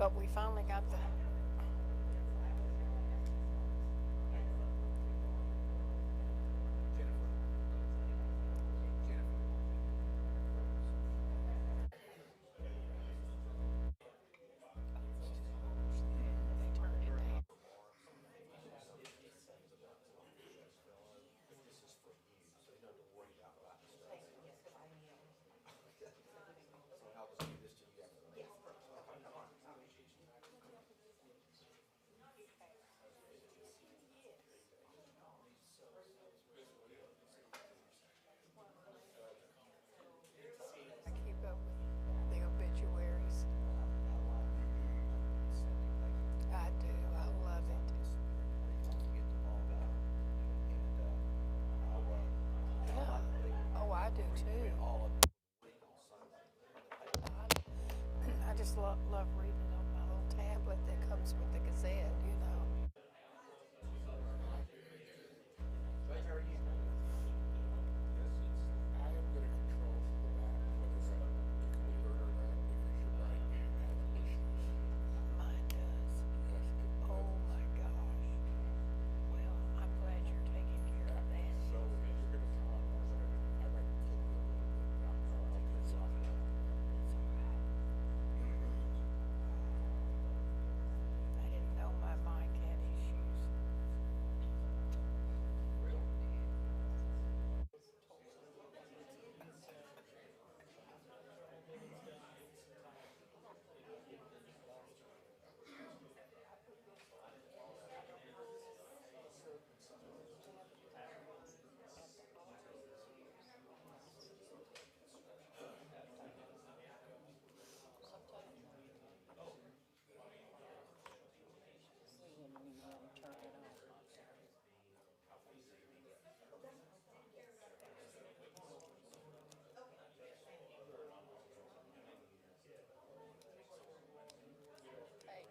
But we finally got the. They turned it down. I keep up with the obituaries. I do. I love it. Yeah. Oh, I do too. I just love reading on my little tablet that comes with the Gazette, you know. Mine does. Oh my gosh. Well, I'm glad you're taking care of that. It's all right. I didn't know my mic had issues. Hey,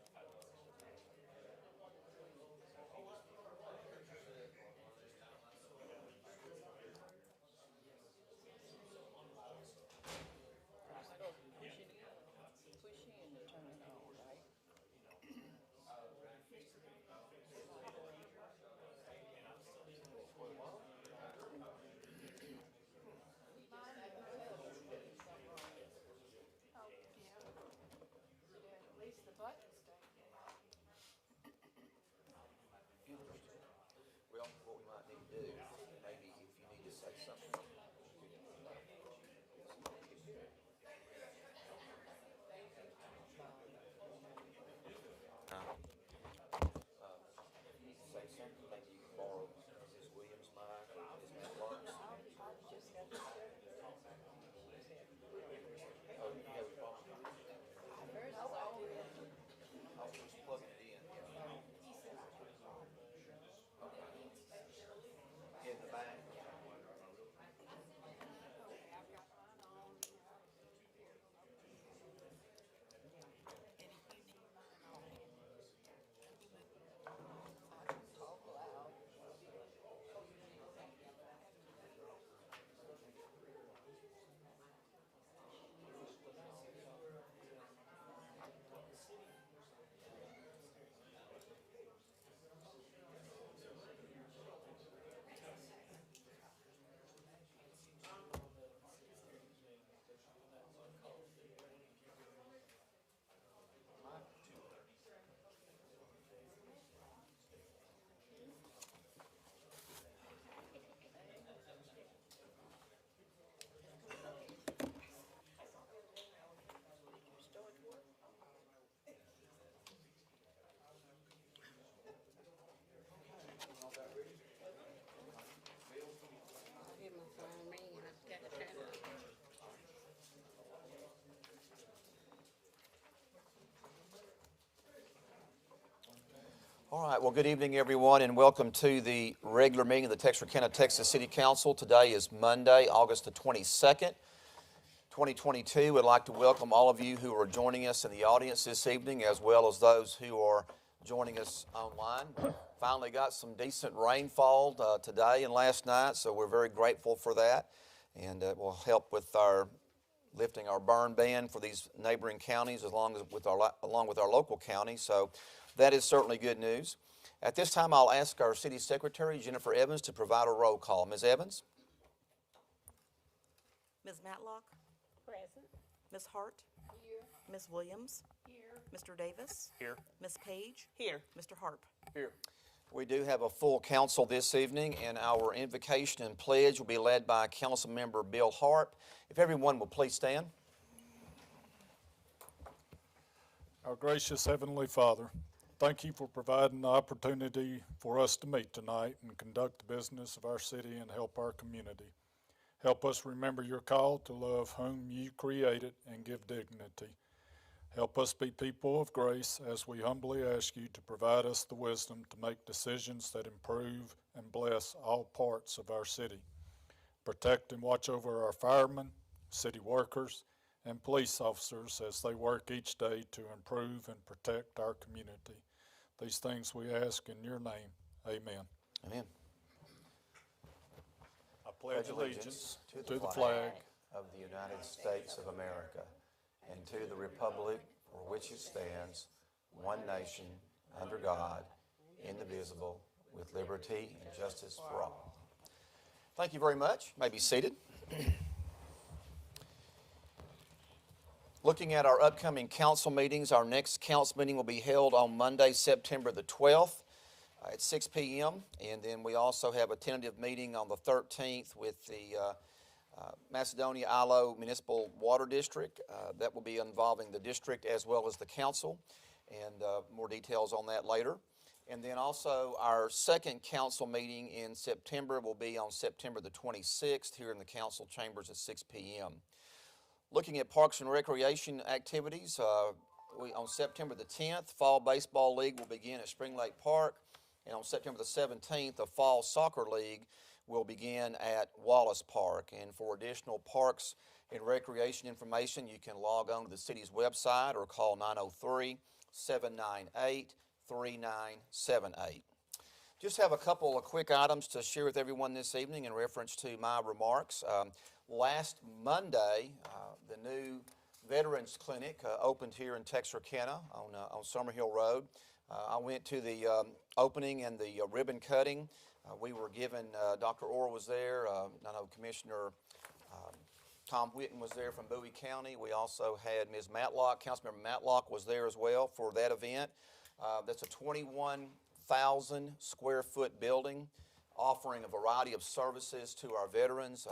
push in to turn it on, right? Oh, yeah. At least the buttons stay. Well, what we might need to do, maybe if you need to say something. If you need to say something, maybe you can borrow Ms. Williams' mic or Ms. Clark's. I've just got the Oh, you have a problem? Hers is all in. I'll just plug it in. In the back. Okay, I've got mine on. And if you need mine on, I can talk loud. I hear my phone ringing. I've got to turn it on. All right, well, good evening, everyone, and welcome to the regular meeting of the Texarkana, Texas City Council. Today is Monday, August the 22nd, 2022. We'd like to welcome all of you who are joining us in the audience this evening, as well as those who are joining us online. Finally got some decent rainfall today and last night, so we're very grateful for that, and it will help with our lifting our burn ban for these neighboring counties along with our local county. So that is certainly good news. At this time, I'll ask our City Secretary, Jennifer Evans, to provide a roll call. Ms. Evans? Ms. Matlock, Present. Ms. Hart, Here. Ms. Williams, Here. Mr. Davis, Here. Ms. Page, Here. Mr. Harp. Here. We do have a full council this evening, and our invocation and pledge will be led by Council Member Bill Harp. If everyone will please stand. Our gracious Heavenly Father, thank you for providing the opportunity for us to meet tonight and conduct the business of our city and help our community. Help us remember your call to love whom you created and give dignity. Help us be people of grace as we humbly ask you to provide us the wisdom to make decisions that improve and bless all parts of our city. Protect and watch over our firemen, city workers, and police officers as they work each day to improve and protect our community. These things we ask in your name. Amen. Amen. I pledge allegiance to the flag of the United States of America and to the republic for which it stands, one nation, under God, indivisible, with liberty and justice for all. Thank you very much. You may be seated. Looking at our upcoming council meetings, our next council meeting will be held on Monday, September the 12th at 6 p.m. And then we also have a tentative meeting on the 13th with the Macedonia ILO Municipal Water District. That will be involving the district as well as the council, and more details on that later. And then also our second council meeting in September will be on September the 26th here in the council chambers at 6 p.m. Looking at Parks and Recreation activities, on September the 10th, Fall Baseball League will begin at Spring Lake Park, and on September the 17th, the Fall Soccer League will begin at Wallace Park. And for additional parks and recreation information, you can log on to the city's website or call 903-798-3978. Just have a couple of quick items to share with everyone this evening in reference to my remarks. Last Monday, the new Veterans Clinic opened here in Texarkana on Summerhill Road. I went to the opening and the ribbon cutting. We were given, Dr. Orr was there, I know Commissioner Tom Whitten was there from Bowie County. We also had Ms. Matlock, Councilmember Matlock was there as well for that event. That's a 21,000 square foot building offering a variety of services to our veterans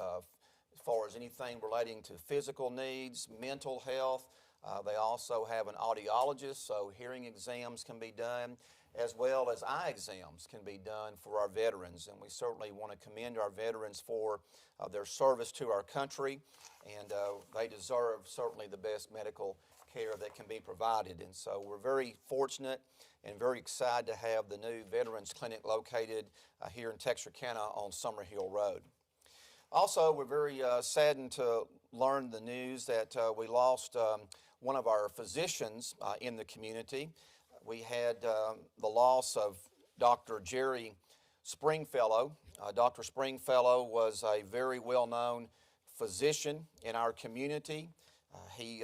as far as anything relating to physical needs, mental health. They also have an audiologist, so hearing exams can be done, as well as eye exams can be done for our veterans. And we certainly want to commend our veterans for their service to our country, and they deserve certainly the best medical care that can be provided. And so we're very fortunate and very excited to have the new Veterans Clinic located here in Texarkana on Summerhill Road. Also, we're very saddened to learn the news that we lost one of our physicians in the community. We had the loss of Dr. Jerry Springfellow. Dr. Springfellow was a very well-known physician in our community. He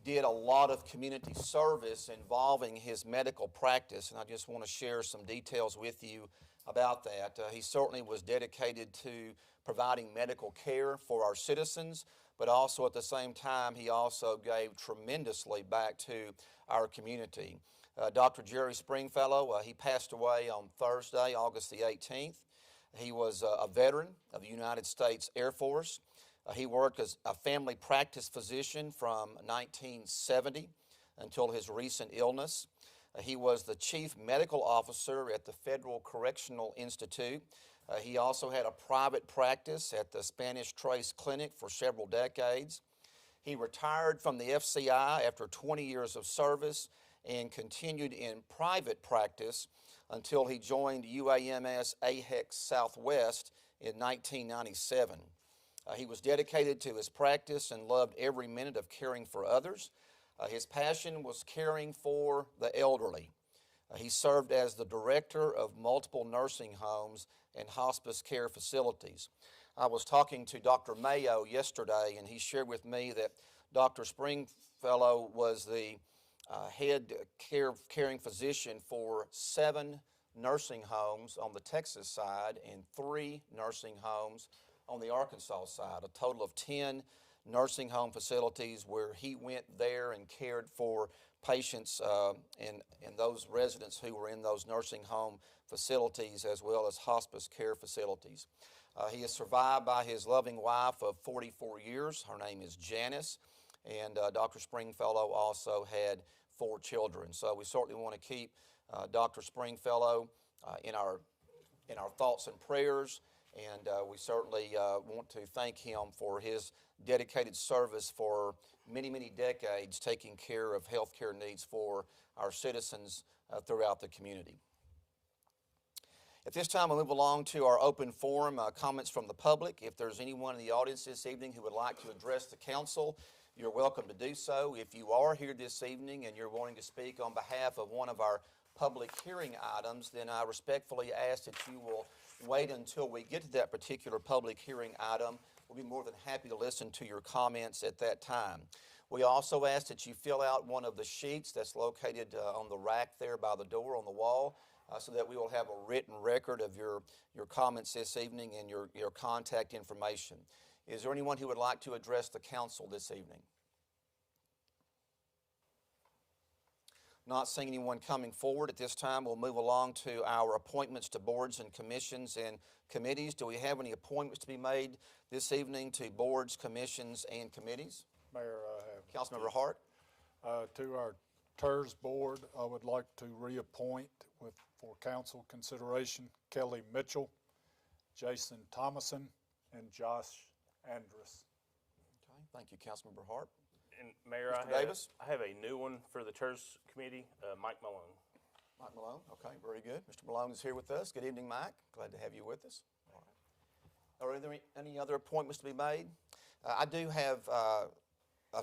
did a lot of community service involving his medical practice, and I just want to share some details with you about that. He certainly was dedicated to providing medical care for our citizens, but also at the same time, he also gave tremendously back to our community. Dr. Jerry Springfellow, he passed away on Thursday, August the 18th. He was a veteran of the United States Air Force. He worked as a family practice physician from 1970 until his recent illness. He was the chief medical officer at the Federal Correctional Institute. He also had a private practice at the Spanish Trace Clinic for several decades. He retired from the FCI after 20 years of service and continued in private practice until he joined UAMS AHEX Southwest in 1997. He was dedicated to his practice and loved every minute of caring for others. His passion was caring for the elderly. He served as the director of multiple nursing homes and hospice care facilities. I was talking to Dr. Mayo yesterday, and he shared with me that Dr. Springfellow was the head caring physician for 7 nursing homes on the Texas side and 3 nursing homes on the Arkansas side, a total of 10 nursing home facilities where he went there and cared for patients and those residents who were in those nursing home facilities as well as hospice care facilities. He is survived by his loving wife of 44 years. Her name is Janice, and Dr. Springfellow also had 4 children. So we certainly want to keep Dr. Springfellow in our thoughts and prayers, and we certainly want to thank him for his dedicated service for many, many decades, taking care of health care needs for our citizens throughout the community. At this time, we'll move along to our open forum, comments from the public. If there's anyone in the audience this evening who would like to address the council, you're welcome to do so. If you are here this evening and you're wanting to speak on behalf of one of our public hearing items, then I respectfully ask that you will wait until we get to that particular public hearing item. We'll be more than happy to listen to your comments at that time. We also ask that you fill out one of the sheets that's located on the rack there by the door on the wall, so that we will have a written record of your comments this evening and your contact information. Is there anyone who would like to address the council this evening? Not seeing anyone coming forward at this time, we'll move along to our appointments to boards and commissions and committees. Do we have any appointments to be made this evening to boards, commissions, and committees? Mayor, I have. Councilmember Hart? To our TERS board, I would like to reappoint for council consideration Kelly Mitchell, Jason Thomason, and Josh Andrus. Okay, thank you, Councilmember Hart. And Mayor, Mr. Davis? I have a new one for the TERS committee, Mike Malone. Mike Malone, okay, very good. Mr. Malone is here with us. Good evening, Mike. Glad to have you with us. All right. Are there any other appointments to be made? I do have a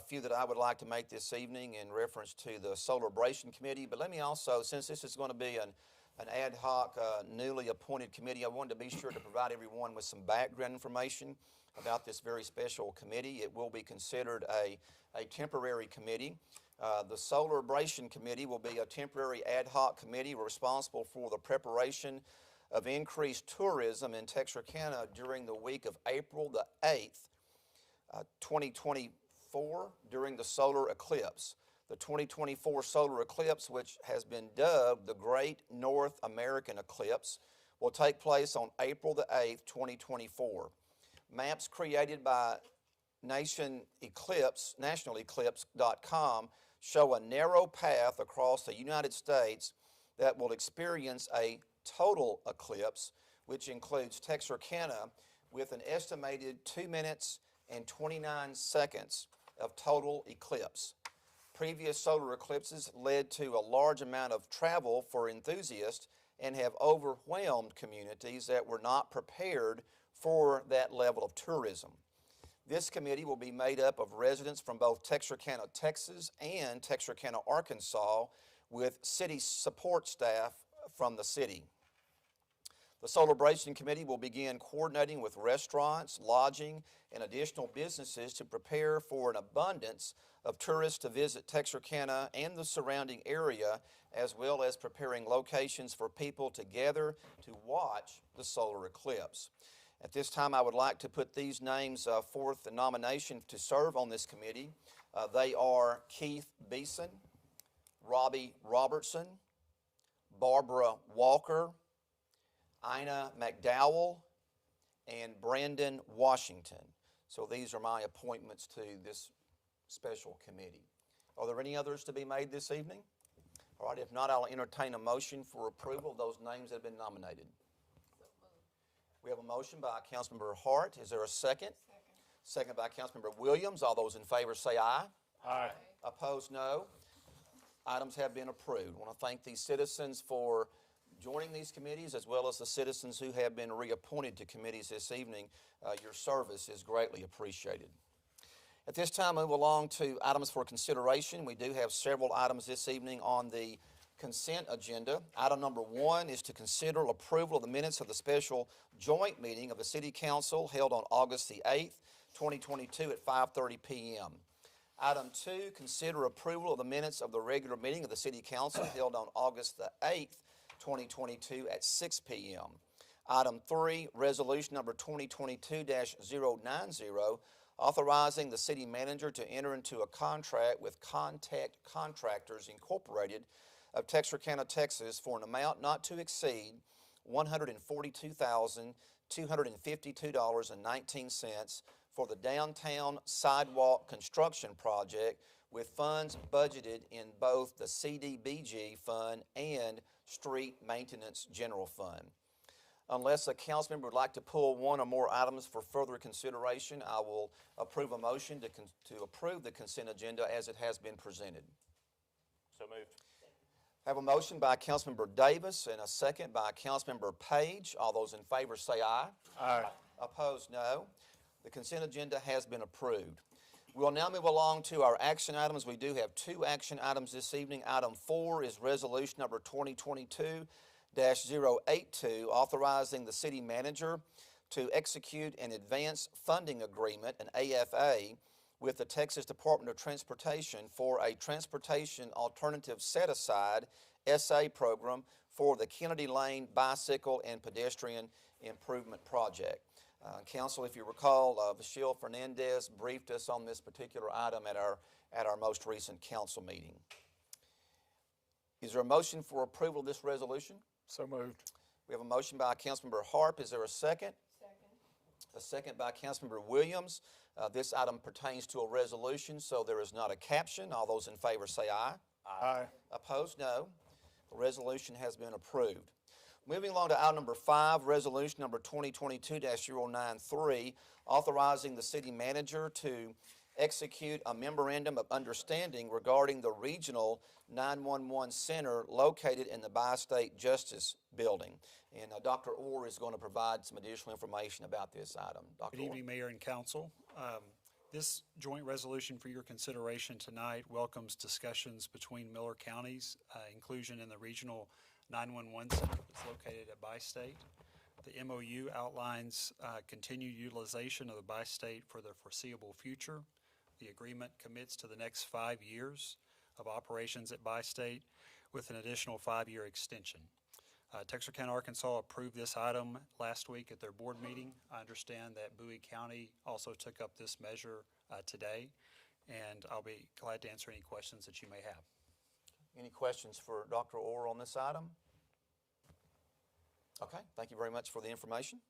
few that I would like to make this evening in reference to the Celebration Committee, but let me also, since this is going to be an ad hoc, newly appointed committee, I wanted to be sure to provide everyone with some background information about this very special committee. It will be considered a temporary committee. The Celebration Committee will be a temporary ad hoc committee responsible for the preparation of increased tourism in Texarkana during the week of April the 8th, 2024, during the solar eclipse. The 2024 solar eclipse, which has been dubbed the Great North American Eclipse, will take place on April the 8th, 2024. Maps created by nationaleclipse.com show a narrow path across the United States that will experience a total eclipse, which includes Texarkana, with an estimated 2 minutes and 29 seconds of total eclipse. Previous solar eclipses led to a large amount of travel for enthusiasts and have overwhelmed communities that were not prepared for that level of tourism. This committee will be made up of residents from both Texarkana, Texas and Texarkana, Arkansas, with city support staff from the city. The Celebration Committee will begin coordinating with restaurants, lodging, and additional businesses to prepare for an abundance of tourists to visit Texarkana and the surrounding area, as well as preparing locations for people to gather to watch the solar eclipse. At this time, I would like to put these names forth the nomination to serve on this committee. They are Keith Beeson, Robbie Robertson, Barbara Walker, Ina McDowell, and Brandon Washington. So these are my appointments to this special committee. Are there any others to be made this evening? All right, if not, I'll entertain a motion for approval of those names that have been nominated. We have a motion by Councilmember Hart. Is there a second? Second by Councilmember Williams. All those in favor say aye. Aye. Opposed, no. Items have been approved. I want to thank these citizens for joining these committees, as well as the citizens who have been reappointed to committees this evening. Your service is greatly appreciated. At this time, move along to items for consideration. We do have several items this evening on the consent agenda. Item number 1 is to consider approval of the minutes of the special joint meeting of the City Council held on August the 8th, 2022 at 5:30 p.m. Item 2, consider approval of the minutes of the regular meeting of the City Council held on August the 8th, 2022 at 6 p.m. Item 3, resolution number 2022-090, authorizing the city manager to enter into a contract with Contact Contractors Incorporated of Texarkana, Texas for an amount not to exceed $142,252.19 for the downtown sidewalk construction project with funds budgeted in both the CDBG fund and street maintenance general fund. Unless a council member would like to pull one or more items for further consideration, I will approve a motion to approve the consent agenda as it has been presented. So moved. I have a motion by Councilmember Davis and a second by Councilmember Page. All those in favor say aye. Aye. Opposed, no. The consent agenda has been approved. We will now move along to our action items. We do have 2 action items this evening. Item 4 is resolution number 2022-082, authorizing the city manager to execute an advance funding agreement, an AFA, with the Texas Department of Transportation for a Transportation Alternative Set-Aside SA program for the Kennedy Lane Bicycle and Pedestrian Improvement Project. Council, if you recall, Michelle Fernandez briefed us on this particular item at our most recent council meeting. Is there a motion for approval of this resolution? So moved. We have a motion by Councilmember Harp. Is there a second? Second. A second by Councilmember Williams. This item pertains to a resolution, so there is not a caption. All those in favor say aye. Aye. Opposed, no. The resolution has been approved. Moving along to item number 5, resolution number 2022-093, authorizing the city manager to execute a memorandum of understanding regarding the regional 911 center located in the Bi-State Justice Building. And Dr. Orr is going to provide some additional information about this item. Dr. Good Orr. evening, Mayor and Council. This joint resolution for your consideration tonight welcomes discussions between Miller counties, inclusion in the regional 911 center that's located at Bi-State. The MOU outlines continued utilization of the Bi-State for the foreseeable future. The agreement commits to the next 5 years of operations at Bi-State with an additional 5-year extension. Texarkana, Arkansas approved this item last week at their board meeting. I understand that Bowie County also took up this measure today, and I'll be glad to answer any questions that you may have. Any questions for Dr. Orr on this item? Okay, thank you very much for the information.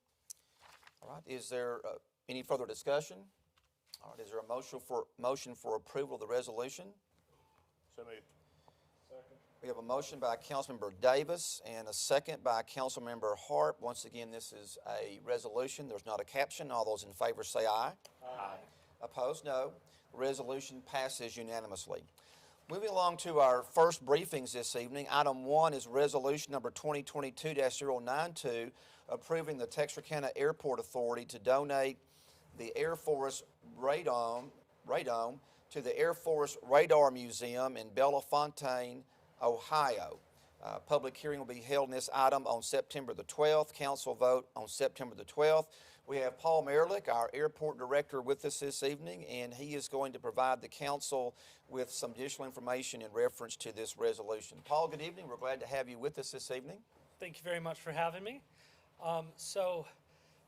All right, is there any further discussion? All right, is there a motion for approval of the resolution? So moved. We have a motion by Councilmember Davis and a second by Councilmember Harp. Once again, this is a resolution. There's not a caption. All those in favor say aye. Aye. Opposed, no. The resolution passes unanimously. Moving along to our first briefings this evening, item 1 is resolution number 2022-092, approving the Texarkana Airport Authority to donate the Air Force radome to the Air Force Radar Museum in Bellefontaine, Ohio. Public hearing will be held in this item on September the 12th. Council vote on September the 12th. We have Paul Merlick, our airport director, with us this evening, and he is going to provide the council with some additional information in reference to this resolution. Paul, good evening. We're glad to have you with us this evening. Thank you very much for having me. So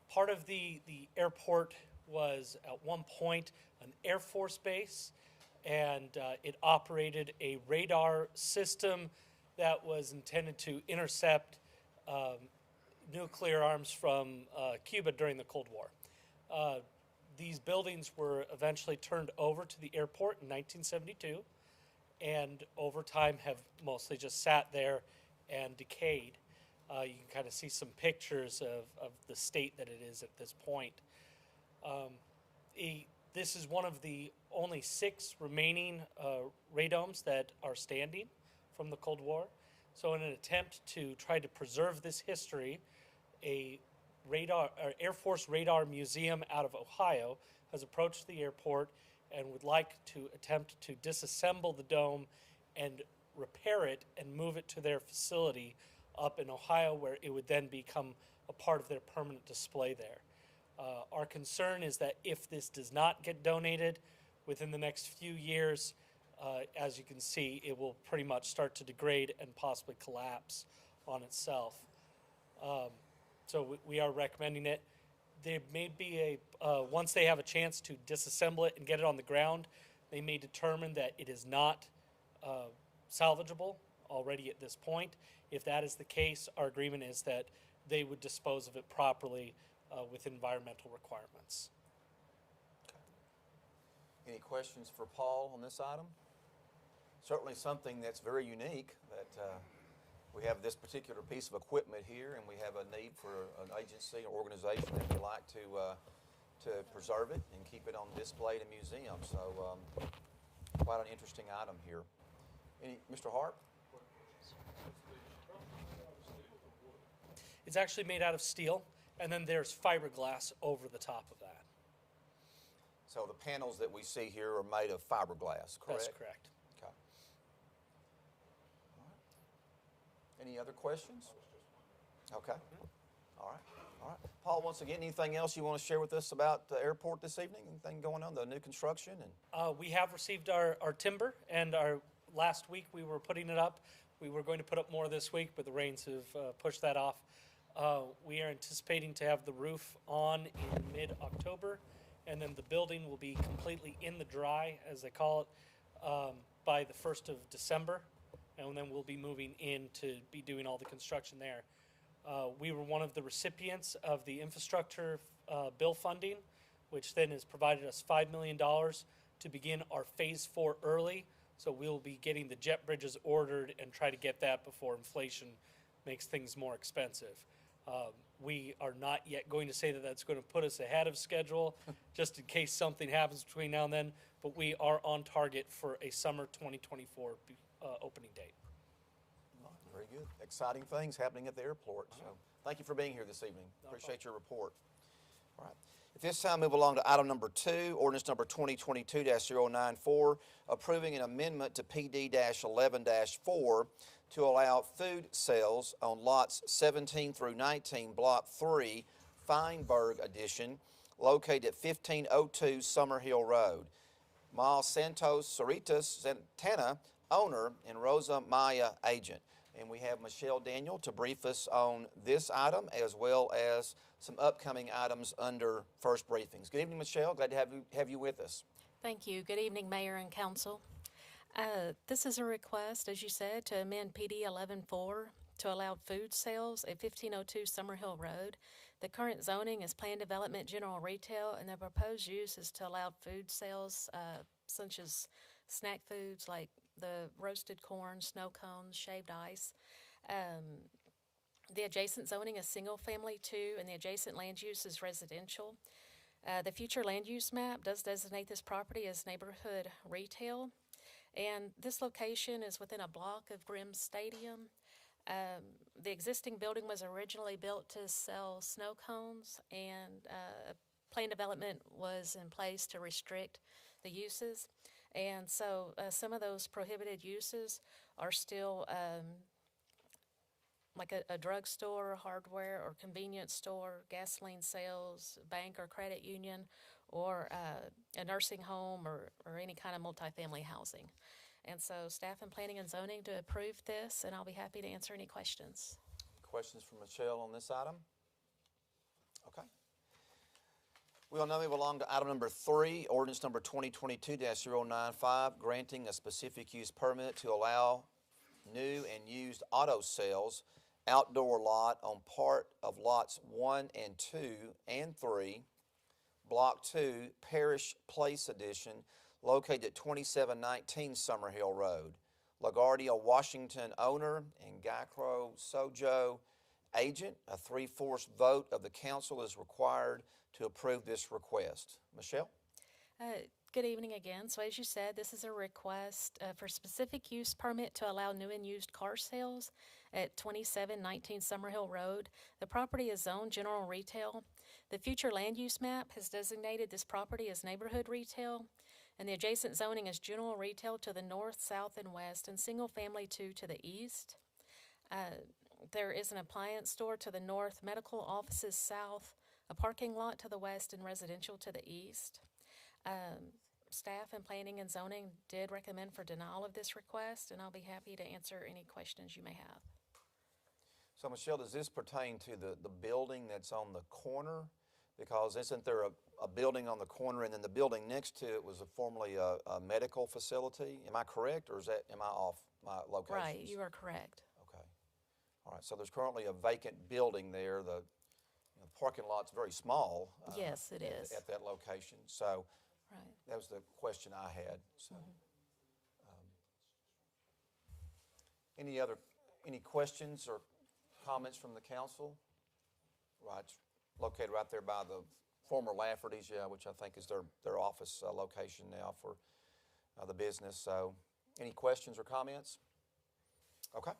part of the airport was at one point an Air Force base, and it operated a radar system that was intended to intercept nuclear arms from Cuba during the Cold War. These buildings were eventually turned over to the airport in 1972, and over time have mostly just sat there and decayed. You can kind of see some pictures of the state that it is at this point. This is one of the only 6 remaining radomes that are standing from the Cold War. So in an attempt to try to preserve this history, a Air Force Radar Museum out of Ohio has approached the airport and would like to attempt to disassemble the dome and repair it and move it to their facility up in Ohio, where it would then become a part of their permanent display there. Our concern is that if this does not get donated within the next few years, as you can see, it will pretty much start to degrade and possibly collapse on itself. So we are recommending it. There may be once they have a chance to disassemble it and get it on the ground, they may determine that it is not salvageable already at this point. If that is the case, our agreement is that they would dispose of it properly with environmental requirements. Any questions for Paul on this item? Certainly something that's very unique, that we have this particular piece of equipment here, and we have a need for an agency or organization that would like to preserve it and keep it on display in a museum. So quite an interesting item here. Mr. Hart? It's actually made out of steel, and then there's fiberglass over the top of that. So the panels that we see here are made of fiberglass, correct? That's correct. Okay. All right. Any other questions? Okay. All right. All right. Paul, once again, anything else you want to share with us about the airport this evening? Anything going on, the new construction? And We have received our timber, and last week we were putting it up. We were going to put up more this week, but the rains have pushed that off. We are anticipating to have the roof on in mid-October, and then the building will be completely in the dry, as they call it, by the 1st of December, and then we'll be moving in to be doing all the construction there. We were one of the recipients of the infrastructure bill funding, which then has provided us $5 million to begin our Phase 4 early. So we'll be getting the jet bridges ordered and try to get that before inflation makes things more expensive. We are not yet going to say that that's going to put us ahead of schedule, just in case something happens between now and then, but we are on target for a summer 2024 opening date. very good. Exciting things happening at the airport. So thank you for being here this evening. Appreciate your report. All right. At this time, move along to item number 2, ordinance number 2022-094, approving an amendment to PD-11-4 to allow food sales on lots 17 through 19, Block 3, Feinberg Edition, located at 1502 Summerhill Road. Miles Santos Cerritos Santana, owner, and Rosa Maya, agent. And we have Michelle Daniel to brief us on this item as well as some upcoming items under first briefings. Good evening, Michelle. Glad to have you with us. Thank you. Good evening, Mayor and Council. This is a request, as you said, to amend PD 11-4 to allow food sales at 1502 Summerhill Road. The current zoning is planned development general retail, and the proposed use is to allow food sales such as snack foods like the roasted corn, snow cones, shaved ice. The adjacent zoning is single family too, and the adjacent land use is residential. The future land use map does designate this property as neighborhood retail, and this location is within a block of Grimm Stadium. The existing building was originally built to sell snow cones, and plan development was in place to restrict the uses. And so some of those prohibited uses are still like a drugstore, hardware or convenience store, gasoline sales, bank or credit union, or a nursing home or any kind of multifamily housing. And so staff and planning and zoning to approve this, and I'll be happy to answer any questions. Questions from Michelle on this item? Okay. We'll now move along to item number 3, ordinance number 2022-095, granting a specific use permit to allow new and used auto sales outdoor lot on part of lots 1 and 2 and 3, Block 2, Parish Place Edition, located at 2719 Summerhill Road. LaGuardia Washington, owner, and Gacro Sojo, agent. A 3/4 vote of the council is required to approve this request. Michelle? Good evening again. So as you said, this is a request for specific use permit to allow new and used car sales at 2719 Summerhill Road. The property is zoned general retail. The future land use map has designated this property as neighborhood retail. And the adjacent zoning is general retail to the north, south, and west, and single-family 2 to the east. There is an appliance store to the north, medical offices south, a parking lot to the west, and residential to the east. Staff and planning and zoning did recommend for denial of this request, and I'll be happy to answer any questions you may have. So Michelle, does this pertain to the building that's on the corner? Because isn't there a building on the corner, and then the building next to it was formerly a medical facility? Am I correct, or am I off my locations? Right, you are correct. Okay. All right, so there's currently a vacant building there. The parking lot's very small. Yes, it is. At that location. So Right. that was the question I had. So, any questions or comments from the council? Right, it's located right there by the former Lafferty's, which I think is their office location now for the business. So, any questions or comments? Okay.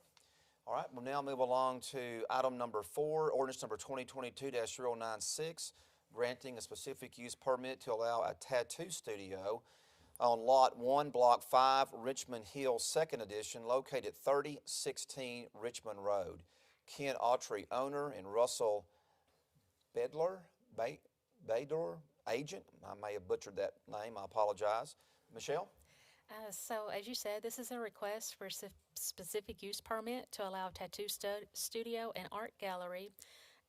All right, we'll now move along to item number 4, ordinance number 2022-096, granting a specific use permit to allow a tattoo studio on Lot 1, Block 5, Richmond Hill, 2nd Edition, located at 3016 Richmond Road. Ken Autry, owner, and Russell Bader, agent. I may have butchered that name, I apologize. Michelle? So, as you said, this is a request for specific use permit to allow tattoo studio and art gallery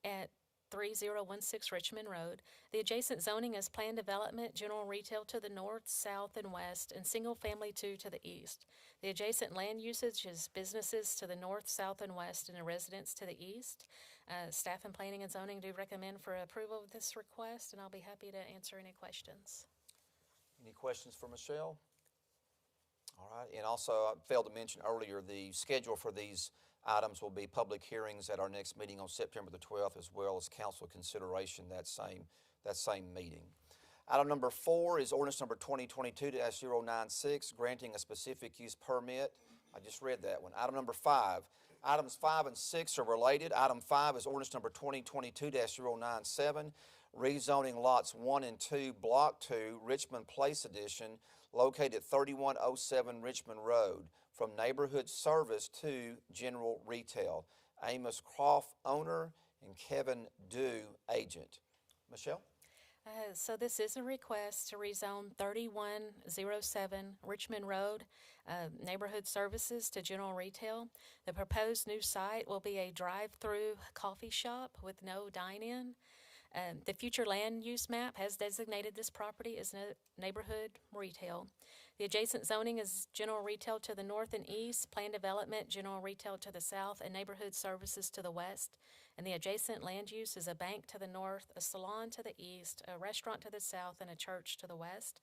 at 3016 Richmond Road. The adjacent zoning is planned development, general retail to the north, south, and west, and single-family 2 to the east. The adjacent land usage is businesses to the north, south, and west, and a residence to the east. Staff and planning and zoning do recommend for approval of this request, and I'll be happy to answer any questions. Any questions for Michelle? All right, and also I failed to mention earlier, the schedule for these items will be public hearings at our next meeting on September the 12th, as well as council consideration that same meeting. Item number 4 is ordinance number 2022-096, granting a specific use permit. I just read that one. Item number 5. Items 5 and 6 are related. Item 5 is ordinance number 2022-097, rezoning lots 1 and 2, Block 2, Richmond Place Edition, located at 3107 Richmond Road, from neighborhood service to general retail. Amos Croft, owner, and Kevin Dew, agent. Michelle? So this is a request to rezone 3107 Richmond Road, neighborhood services to general retail. The proposed new site will be a drive-through coffee shop with no dine-in. The future land use map has designated this property as neighborhood retail. The adjacent zoning is general retail to the north and east, planned development, general retail to the south, and neighborhood services to the west. And the adjacent land use is a bank to the north, a salon to the east, a restaurant to the south, and a church to the west.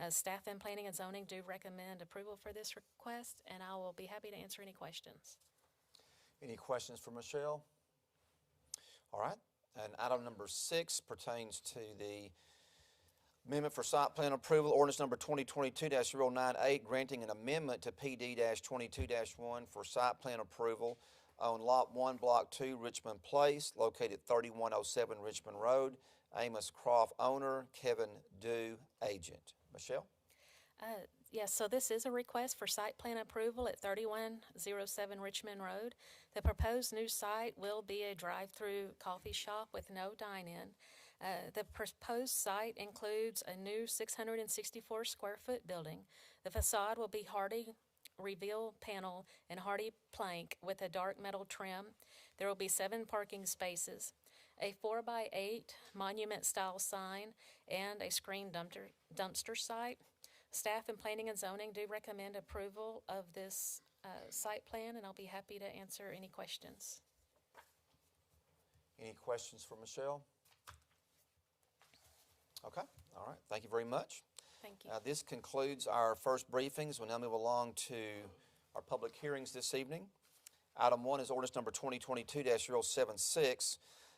Staff and planning and zoning do recommend approval for this request, and I will be happy to answer any questions. Any questions for Michelle? All right. And item number 6 pertains to the amendment for site plan approval, ordinance number 2022-098, granting an amendment to PD-22-1 for site plan approval on Lot 1, Block 2, Richmond Place, located 3107 Richmond Road. Amos Croft, owner, Kevin Dew, agent. Michelle? Yes, so this is a request for site plan approval at 3107 Richmond Road. The proposed new site will be a drive-through coffee shop with no dine-in. The proposed site includes a new 664 square foot building. The facade will be hardy reveal panel and hardy plank with a dark metal trim. There will be 7 parking spaces, a 4x8 monument-style sign, and a screen dumpster site. Staff and planning and zoning do recommend approval of this site plan, and I'll be happy to answer any questions. Any questions for Michelle? Okay, all right, thank you very much. Thank you. This concludes our first briefings. We'll now move along to our public hearings this evening. Item 1 is ordinance number 2022-076,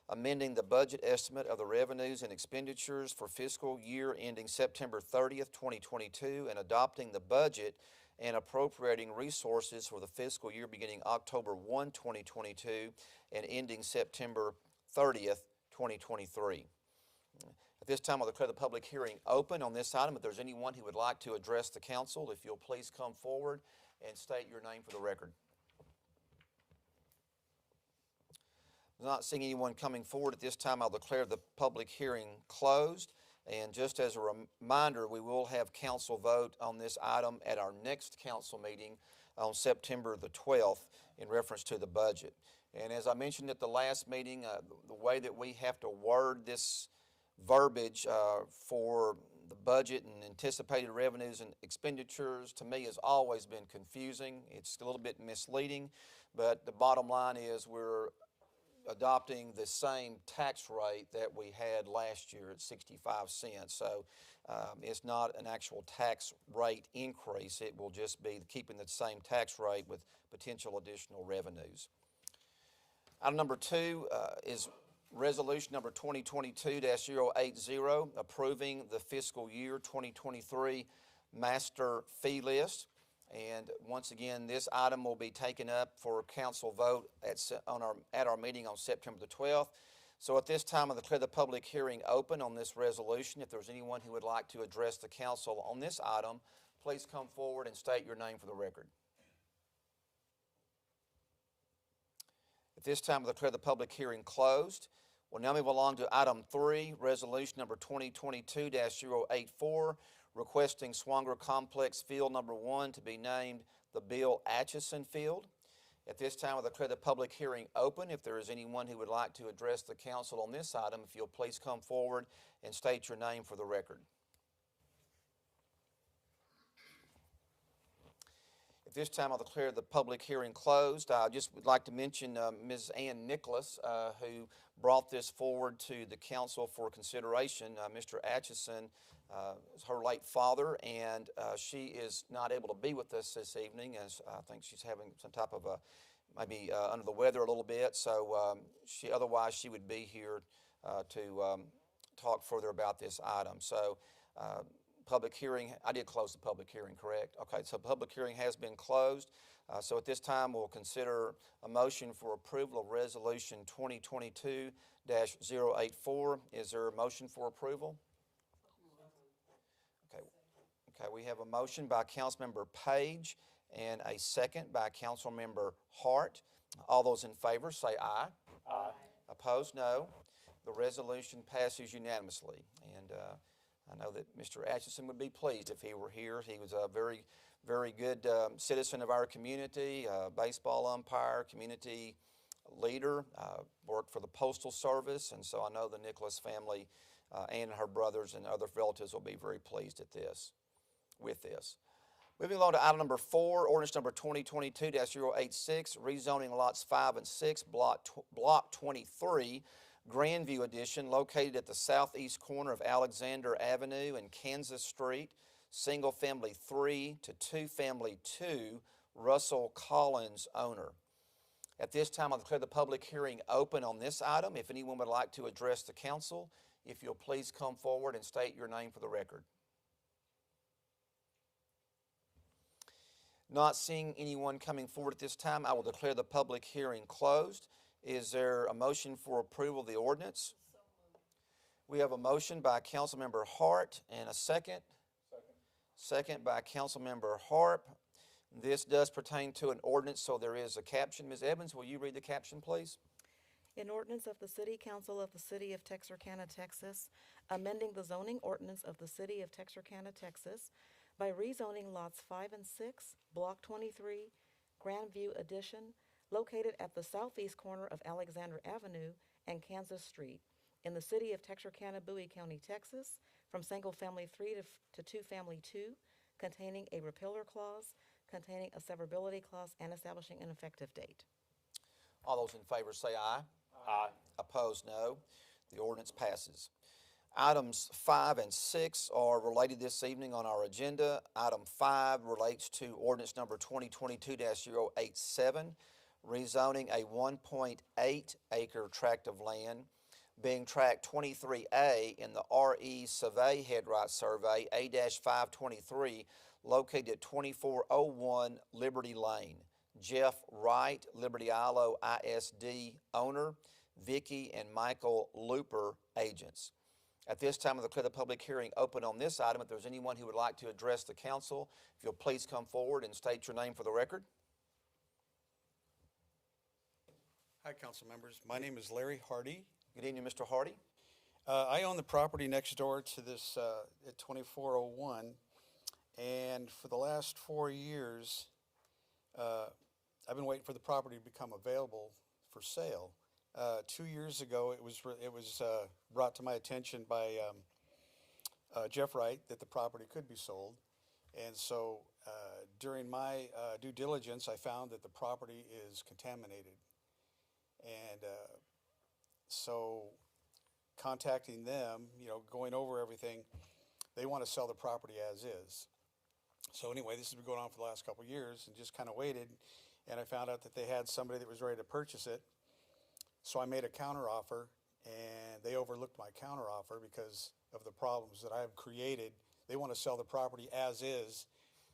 amending the budget estimate of the revenues and expenditures for fiscal year ending September 30th, 2022, and adopting the budget and appropriating resources for the fiscal year beginning October 1, 2022, and ending September 30th, 2023. At this time, I'll declare the public hearing open on this item. If there's anyone who would like to address the council, if you'll please come forward and state your name for the record. Not seeing anyone coming forward at this time, I'll declare the public hearing closed. And just as a reminder, we will have council vote on this item at our next council meeting on September the 12th in reference to the budget. And as I mentioned at the last meeting, the way that we have to word this verbiage for the budget and anticipated revenues and expenditures, to me, has always been confusing. It's a little bit misleading, but the bottom line is we're adopting the same tax rate that we had last year at 65 cents. So it's not an actual tax rate increase. It will just be keeping the same tax rate with potential additional revenues. Item number 2 is resolution number 2022-080, approving the fiscal year 2023 master fee list. And once again, this item will be taken up for council vote at our meeting on September the 12th. So at this time, I'll declare the public hearing open on this resolution. If there's anyone who would like to address the council on this item, please come forward and state your name for the record. At this time, I'll declare the public hearing closed. We'll now move along to item 3, resolution number 2022-084, requesting Swanger Complex Field Number 1 to be named the Bill Atchison Field. At this time, I'll declare the public hearing open. If there is anyone who would like to address the council on this item, if you'll please come forward and state your name for the record. At this time, I'll declare the public hearing closed. I just would like to mention Ms. Ann Nicholas, who brought this forward to the council for consideration. Mr. Atchison is her late father, and she is not able to be with us this evening, as I think she's having some type of maybe under the weather a little bit. So otherwise she would be here to talk further about this item. So public hearing, I did close the public hearing, correct? Okay, so public hearing has been closed. So at this time, we'll consider a motion for approval of resolution 2022-084. Is there a motion for approval? Okay, we have a motion by Councilmember Page and a second by Councilmember Hart. All those in favor say aye. Aye. Opposed, no. The resolution passes unanimously. And I know that Mr. Atchison would be pleased if he were here. He was a very, very good citizen of our community, baseball umpire, community leader, worked for the Postal Service, and so I know the Nicholas family and her brothers and other relatives will be very pleased with this. Moving along to item number 4, ordinance number 2022-086, rezoning lots 5 and 6, block 23, Grandview Edition, located at the southeast corner of Alexander Avenue and Kansas Street, single family 3 to 2 family 2, Russell Collins owner. At this time, I'll declare the public hearing open on this item. If anyone would like to address the council, if you'll please come forward and state your name for the record. Not seeing anyone coming forward at this time, I will declare the public hearing closed. Is there a motion for approval of the ordinance? We have a motion by Councilmember Hart and a second. Second by Councilmember Harp. This does pertain to an ordinance, so there is a caption. Ms. Evans, will you read the caption, please? An ordinance of the City Council of the City of Texarkana, Texas, amending the zoning ordinance of the City of Texarkana, Texas, by rezoning lots 5 and 6, Block 23, Grandview Edition, located at the southeast corner of Alexander Avenue and Kansas Street, in the City of Texarkana, Bowie County, Texas, from single family 3 to 2 family 2, containing a repealer clause, containing a severability clause, and establishing an effective date. All those in favor say aye. Aye. Opposed, no. The ordinance passes. Items 5 and 6 are related this evening on our agenda. Item 5 relates to ordinance number 2022-087, rezoning a 1.8 acre tract of land, being tract 23A in the RE Survey Headright Survey A-523, located at 2401 Liberty Lane. Jeff Wright, Liberty ILO ISD owner, Vicki and Michael Looper agents. At this time, I'll declare the public hearing open on this item. If there's anyone who would like to address the council, if you'll please come forward and state your name for the record. Hi, council members. My name is Larry Hardy. Good evening, Mr. Hardy. I own the property next door to this at 2401, and for the last 4 years, I've been waiting for the property to become available for sale. 2 years ago, it was brought to my attention by Jeff Wright that the property could be sold, and so during my due diligence, I found that the property is contaminated, and so contacting them, going over everything, they want to sell the property as is. So anyway, this has been going on for the last couple of years, and just kind of waited, and I found out that they had somebody that was ready to purchase it. So I made a counteroffer, and they overlooked my counteroffer because of the problems that I have created. They want to sell the property as is.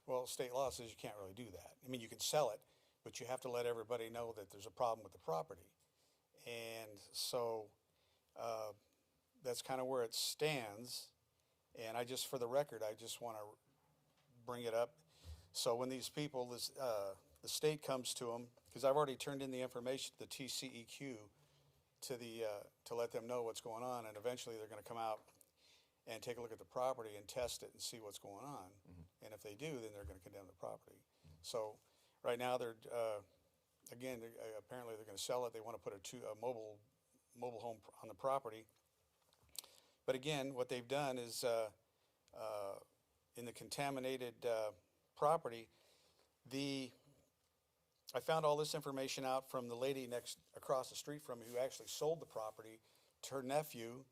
Well, state law says you can't really do that. I mean, you can sell it, but you have to let everybody know that there's a problem with the property. And so that's kind of where it stands. And for the record, I just want to bring it up. So when these people, the state comes to them, because I've already turned in the information to the TCEQ to let them know what's going on, and eventually they're going to come out and take a look at the property and test it and see what's going on. And if they do, then they're going to condemn the property. So right now apparently they're going to sell it. They want to put a mobile home on the property. But again, what they've done is in the contaminated property, I found all this information out from the lady across the street from me who actually sold the property to her nephew.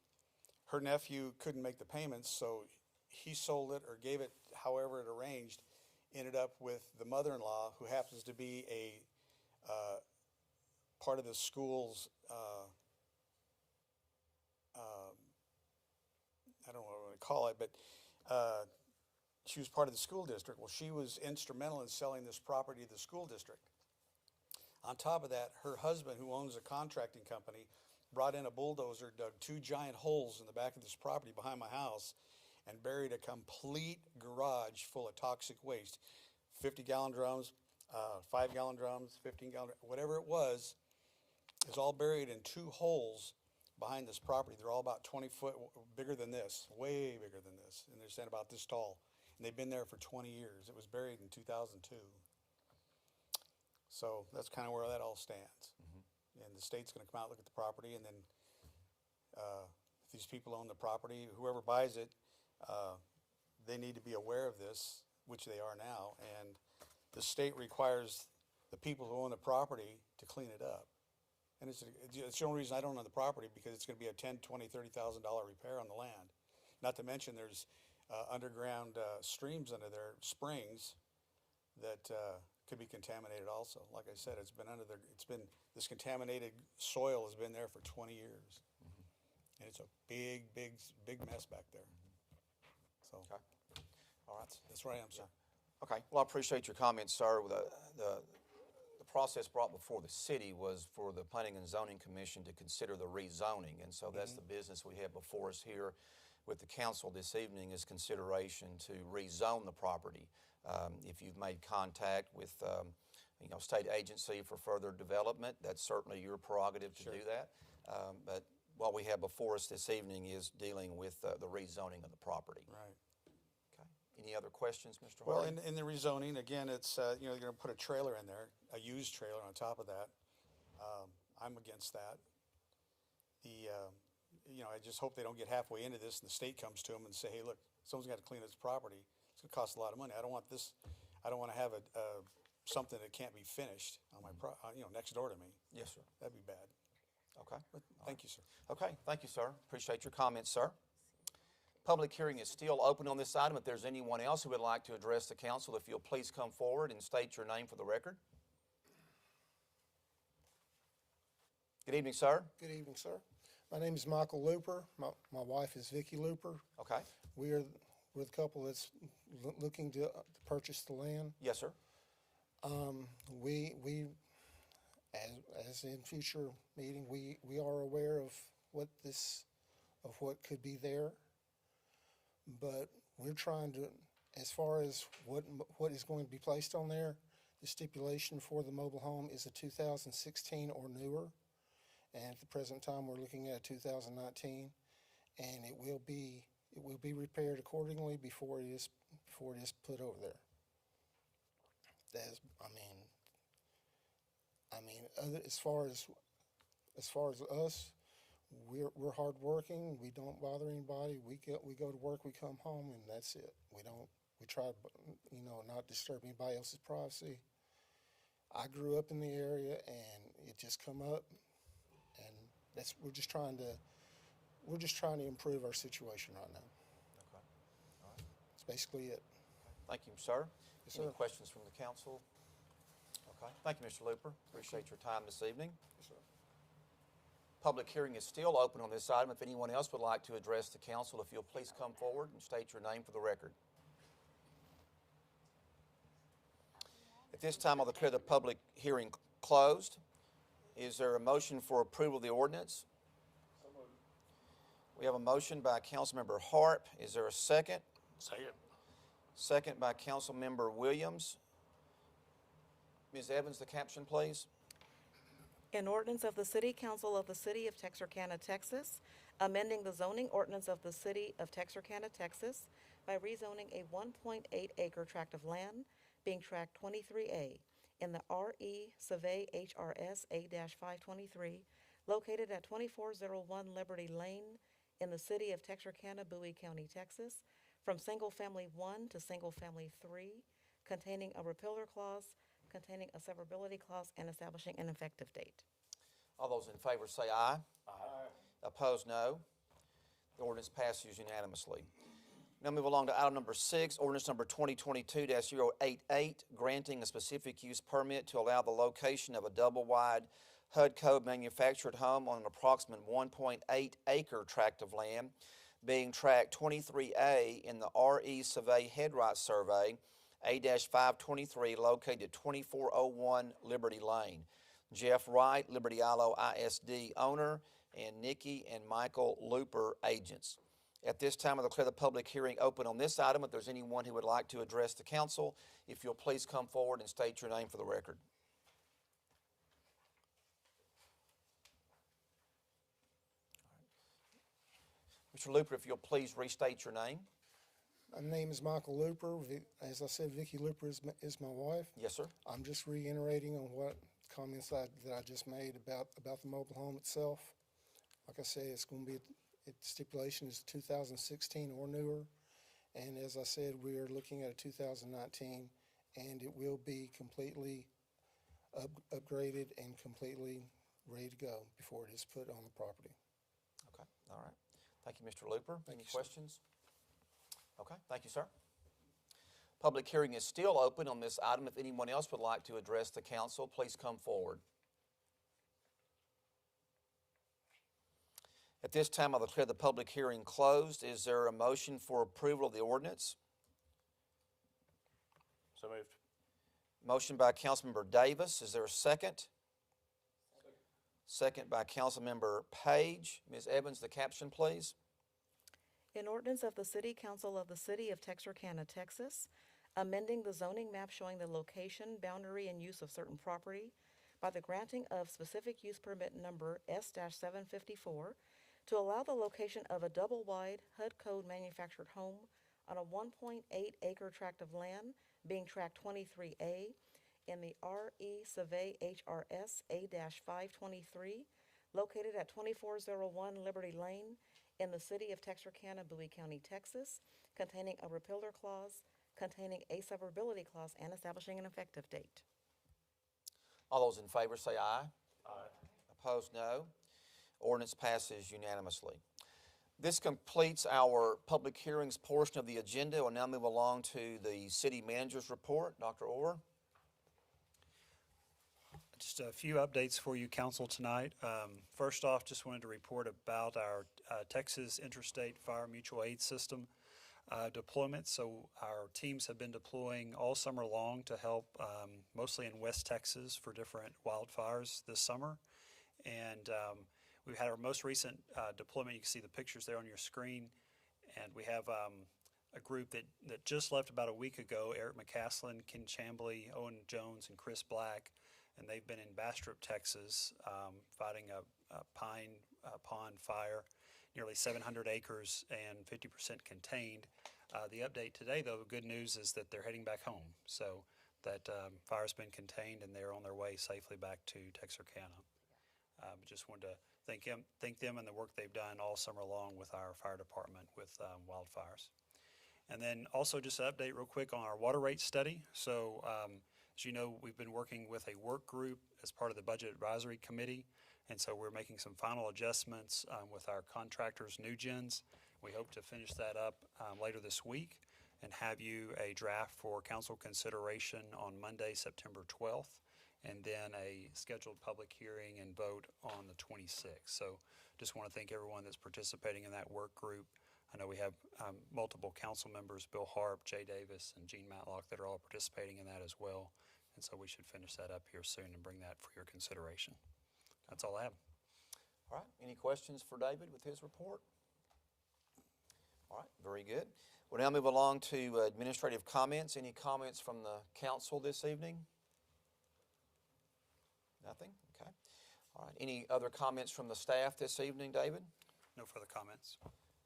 Her nephew couldn't make the payments, so he sold it or gave it however it arranged, ended up with the mother-in-law, who happens to be a part of the school's, I don't know what to call it, but she was part of the school district. Well, she was instrumental in selling this property to the school district. On top of that, her husband, who owns a contracting company, brought in a bulldozer, dug 2 giant holes in the back of this property behind my house, and buried a complete garage full of toxic waste. 50-gallon drums, 5-gallon drums, 15-gallon, whatever it was, is all buried in 2 holes behind this property. They're all about 20 foot bigger than this, way bigger than this, and they're saying about this tall. And they've been there for 20 years. It was buried in 2002. So that's kind of where that all stands. And the state's going to come out, look at the property, and then if these people own the property, whoever buys it, they need to be aware of this, which they are now. And the state requires the people who own the property to clean it up. And it's the only reason I don't own the property, because it's going to be a $10,000, $20,000, $30,000 repair on the land. Not to mention there's underground streams under there, springs, that could be contaminated also. Like I said, this contaminated soil has been there for 20 years. And it's a big, big, big mess back there. So, Okay. All right. that's where I am, sir. Okay. Well, I appreciate your comments, sir. The process brought before the city was for the Planning and Zoning Commission to consider the rezoning. And so that's the business we have before us here with the council this evening, is consideration to rezone the property. If you've made contact with state agency for further development, that's certainly your prerogative to do that. But what we have before us this evening is dealing with the rezoning of the property. Right. Okay. Any other questions, Mr. Well, Hardy? in the rezoning, again, it's, you're going to put a trailer in there, a used trailer on top of that. I'm against that. I just hope they don't get halfway into this and the state comes to them and say, hey, look, someone's got to clean this property. It's going to cost a lot of money. I don't want to have something that can't be finished on my next door to me. Yes, sir. That'd be bad. Okay. But thank you, sir. Okay. Thank you, sir. Appreciate your comments, sir. Public hearing is still open on this item. If there's anyone else who would like to address the council, if you'll please come forward and state your name for the record. Good evening, sir. Good evening, sir. My name is Michael Looper. My wife is Vicki Looper. Okay. We're the couple that's looking to purchase the land. Yes, sir. We as in future meeting, we are aware of what this of what could be there. But we're trying to, as far as what is going to be placed on there, the stipulation for the mobile home is a 2016 or newer. And at the present time, we're looking at 2019, and it will be repaired accordingly before it is put over there. That's, as far as us, we're hardworking. We don't bother anybody. We go to work, we come home, and that's it. We try to, not disturb anybody else's privacy. I grew up in the area, and it just come up, and we're just trying to improve our situation right now. Okay. All right. That's basically it. Thank you, sir. Yes, Any sir. questions from the council? Okay. Thank you, Mr. Looper. Appreciate your time this evening. Yes, sir. Public hearing is still open on this item. If anyone else would like to address the council, if you'll please come forward and state your name for the record. At this time, I'll declare the public hearing closed. Is there a motion for approval of the ordinance? We have a motion by Councilmember Harp. Is there a second? Second. Second by Councilmember Williams. Ms. Evans, the caption, please. An ordinance of the City Council of the City of Texarkana, Texas, amending the zoning ordinance of the City of Texarkana, Texas by rezoning a 1.8 acre tract of land, being Tract 23A, in the RE Survey HRS A-523, located at 2401 Liberty Lane in the City of Texarkana, Bowie County, Texas, from Single Family 1 to Single Family 3, containing a repealer clause, containing a severability clause, and establishing an effective date. All those in favor say aye. Aye. Opposed, no. The ordinance passes unanimously. Now move along to item number 6, ordinance number 2022-088, granting a specific use permit to allow the location of a double-wide HUD code manufactured home on an approximate 1.8 acre tract of land, being Tract 23A in the RE Survey Headright Survey A-523, located at 2401 Liberty Lane. Jeff Wright, Liberty ILO ISD owner, and Nikki and Michael Looper, agents. At this time, I'll declare the public hearing open on this item. If there's anyone who would like to address the council, if you'll please come forward and state your name for the record. Mr. Looper, if you'll please restate your name. My name is Michael Looper. As I said, Vicki Looper is my wife. Yes, sir. I'm just reiterating on what comments that I just made about the mobile home itself. Like I say, it's going to be, its stipulation is 2016 or newer. And as I said, we are looking at a 2019, and it will be completely upgraded and completely ready to go before it is put on the property. Okay, all right. Thank you, Mr. Looper. Any questions? Okay, thank you, sir. Public hearing is still open on this item. If anyone else would like to address the council, please come forward. At this time, I'll declare the public hearing closed. Is there a motion for approval of the ordinance? So moved. Motion by Councilmember Davis. Is there a second? Second by Councilmember Page. Ms. Evans, the caption, please. An ordinance of the City Council of the City of Texarkana, Texas, amending the zoning map showing the location, boundary, and use of certain property by the granting of specific use permit number S-754 to allow the location of a double-wide HUD code manufactured home on a 1.8 acre tract of land, being Tract 23A, in the RE Survey HRS A-523, located at 2401 Liberty Lane in the City of Texarkana, Bowie County, Texas, containing a repealer clause, containing a severability clause, and establishing an effective date. All those in favor say aye. Aye. Opposed, no. Ordinance passes unanimously. This completes our public hearings portion of the agenda. We'll now move along to the city manager's report. Dr. Orr. Just a few updates for you, council, tonight. First off, just wanted to report about our Texas Interstate Fire Mutual Aid System deployment. So our teams have been deploying all summer long to help, mostly in West Texas, for different wildfires this summer. And We've had our most recent deployment. You can see the pictures there on your screen. And we have a group that just left about a week ago, Eric McCaslin, Ken Chambly, Owen Jones, and Chris Black. And they've been in Bastrop, Texas, fighting a pine pond fire, nearly 700 acres and 50% contained. The update today, though, the good news is that they're heading back home. So that fire's been contained and they're on their way safely back to Texarkana. Just wanted to thank them and the work they've done all summer long with our fire department with wildfires. And then also just an update real quick on our water rate study. So as you know, we've been working with a work group as part of the Budget Advisory Committee. And so we're making some final adjustments with our contractors, NewGens. We hope to finish that up later this week and have you a draft for council consideration on Monday, September 12th, and then a scheduled public hearing and vote on the 26th. So just want to thank everyone that's participating in that work group. I know we have multiple council members, Bill Harp, Jay Davis, and Gene Matlock, that are all participating in that as well. And so we should finish that up here soon and bring that for your consideration. That's all I have. All right, any questions for David with his report? All right, very good. We'll now move along to administrative comments. Any comments from the council this evening? Nothing? Okay. All right, any other comments from the staff this evening, David? No further comments.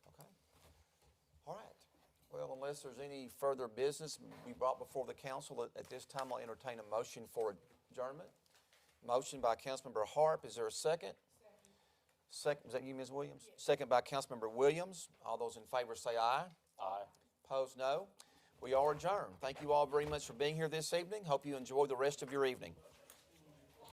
Okay. All right. Well, unless there's any further business we brought before the council, at this time I'll entertain a motion for adjournment. Motion by Councilmember Harp. Is there a second? Second. Is that you, Ms. Williams? Second by Councilmember Williams. All those in favor say aye. Aye. Opposed, no. We are adjourned. Thank you all very much for being here this evening. Hope you enjoy the rest of your evening.